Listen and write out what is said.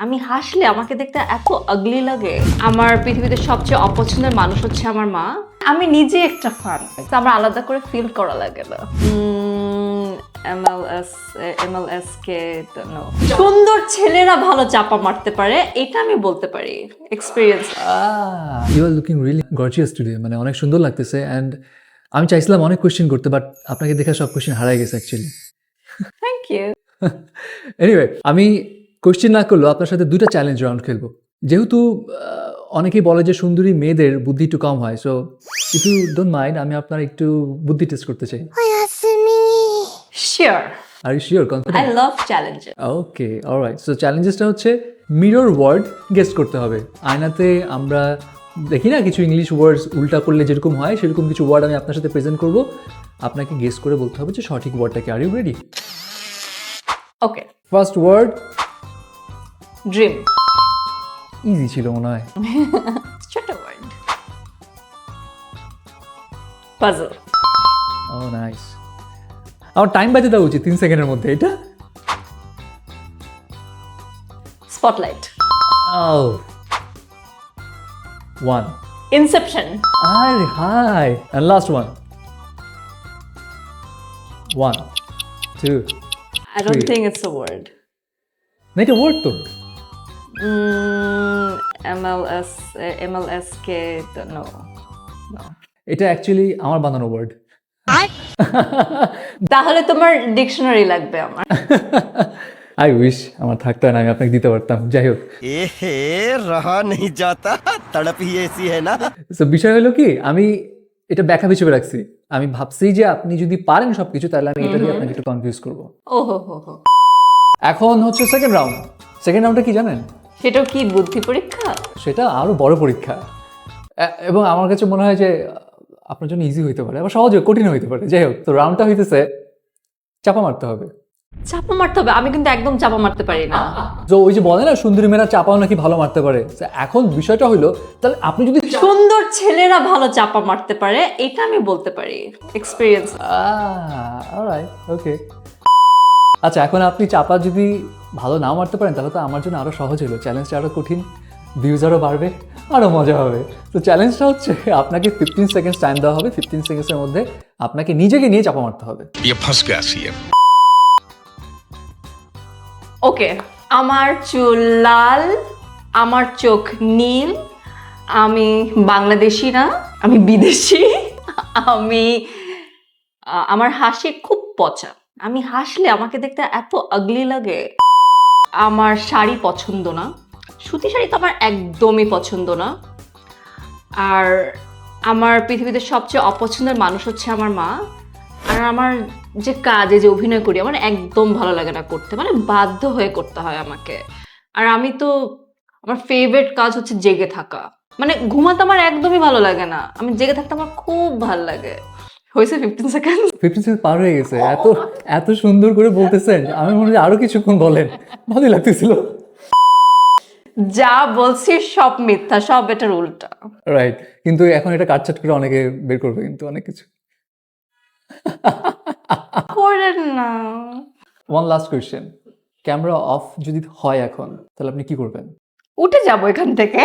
আমি হাসলে আমাকে দেখতে এত আগলি লাগে। আমার পৃথিবীতে সবচেয়ে অপছন্দের মানুষ হচ্ছে আমার মা। আমি নিজে একটা ফান, আমার আলাদা করে ফিল করা লাগে না। MLS কে নো। সুন্দর ছেলেরা ভালো চাপা মারতে পারে, এটা আমি বলতে পারি experience. You are looking really gorgeous today, মানে অনেক সুন্দর লাগতেছে। অ্যান্ড আমি চাইছিলাম অনেক কোয়েশ্চেন করতে, বাট আপনাকে দেখে সব কোয়েশ্চেন হারাই গেছে অ্যাকচুয়ালি। Thank you. এনিওয়ে, আমি কোয়েশ্চেন না করলেও আপনার সাথে দুটো চ্যালেঞ্জ রাউন্ড খেলবো। যেহেতু অনেকেই বলে যে সুন্দরী মেয়েদের বুদ্ধি একটু কম হয়, so if you don't mind আমি আপনার একটু বুদ্ধি টেস্ট করতে চাই। Sure. Are you sure? I love challenge. Okay, alright. So চ্যালেঞ্জেসটা হচ্ছে মিরর ওয়ার্ড গেস করতে হবে। আয়নাতে আমরা দেখি না কিছু ইংলিশ ওয়ার্ডস উল্টা করলে যেরকম হয়, সেরকম কিছু ওয়ার্ড আমি আপনার সাথে প্রেজেন্ট করব। আপনাকে গেস করে বলতে হবে যে সঠিক ওয়ার্ডটা কি। Are you ready? Okay. First word dream. Easy ছিল মনে হয়। ছোট ওয়ার্ড। পাজল। Oh nice. আমার টাইম বাজে দেওয়া উচিত 3 সেকেন্ডের মধ্যে। এটা স্পটলাইট। ও 1। ইনসেপশন। আরে hi. And last one. 1 2 I don't think it's a word. না, এটা ওয়ার্ড তো। MLS কে no. এটা অ্যাকচুয়ালি আমার বানানো ওয়ার্ড। তাহলে তোমার ডিকশনারি লাগবে আমার। আই উইশ আমার থাকতো না, আমি আপনাকে দিতে পারতাম। যাই হোক, এহে রহা নেই যাতা, তড়প হি এসি হ্যায় না। তো বিষয় হলো কি, আমি এটা ব্যাখ্যা হিসেবে রাখছি। আমি ভাবছি যে আপনি যদি পারেন সবকিছু, তাহলে আমি এটা দিয়ে আপনাকে একটু কনফিউজ করবো। ওহো হো হো। এখন হচ্ছে সেকেন্ড রাউন্ড। সেকেন্ড রাউন্ডটা কি জানেন? সেটাও কি বুদ্ধি পরীক্ষা? সেটা আরো বড় পরীক্ষা। এবং আমার কাছে মনে হয় যে আপনার জন্য ইজি হইতে পারে, আবার সহজে কঠিন হইতে পারে। যাই হোক, তো রাউন্ডটা হইতেছে চাপা মারতে হবে। চাপা মারতে হবে? আমি কিন্তু একদম চাপা মারতে পারি না। তো ওই যে বলে না সুন্দরী মেয়েরা চাপাও নাকি ভালো মারতে পারে। তো এখন বিষয়টা হইলো, তাহলে আপনি যদি সুন্দর ছেলেরা ভালো চাপা মারতে পারে, এটা আমি বলতে পারি এক্সপেরিয়েন্স। অলরাইট, ওকে। আচ্ছা, এখন আপনি চাপা যদি ভালো নাও মারতে পারেন, তাহলে তো আমার জন্য আরো সহজ হলো, চ্যালেঞ্জটা আরো কঠিন, ভিউজ আরো বাড়বে, আরো মজা হবে। তো চ্যালেঞ্জটা হচ্ছে আপনাকে 15 সেকেন্ডস টাইম দেওয়া হবে। 15 সেকেন্ডসের মধ্যে আপনাকে নিজেকে নিয়ে চাপা মারতে হবে। ये फंस गया सीएम। ওকে। আমার চুল লাল, আমার চোখ নীল, আমি বাংলাদেশি না, আমি বিদেশি, আমি আমার হাসি খুব পচা, আমি হাসলে আমাকে দেখতে এত আগলি লাগে। আমার শাড়ি পছন্দ না, সুতি শাড়ি তো আমার একদমই পছন্দ না। আর আমার পৃথিবীতে সবচেয়ে অপছন্দের মানুষ হচ্ছে আমার মা। আর আমার যে কাজে যে অভিনয় করি, আমার একদম ভালো লাগে না করতে, মানে বাধ্য হয়ে করতে হয় আমাকে। আর আমি তো, আমার ফেভারিট কাজ হচ্ছে জেগে থাকা, মানে ঘুমাতে আমার একদমই ভালো লাগে না, আমি জেগে থাকতে আমার খুব ভালো লাগে। হয়েছে 15 সেকেন্ড। 15 সেকেন্ড পার হয়ে গেছে। এত এত সুন্দর করে বলতেছেন, আমি মনে হয় আরো কিছুক্ষণ বলেন, ভালোই লাগতেছিল। যা বলছি সব মিথ্যা, সব এটার উল্টা। রাইট, কিন্তু এখন এটা কাটছাট করে অনেকে বের করবে কিন্তু অনেক কিছু। করেন না। One last question, camera off যদি হয় এখন, তাহলে আপনি কি করবেন? উঠে যাবো এখান থেকে।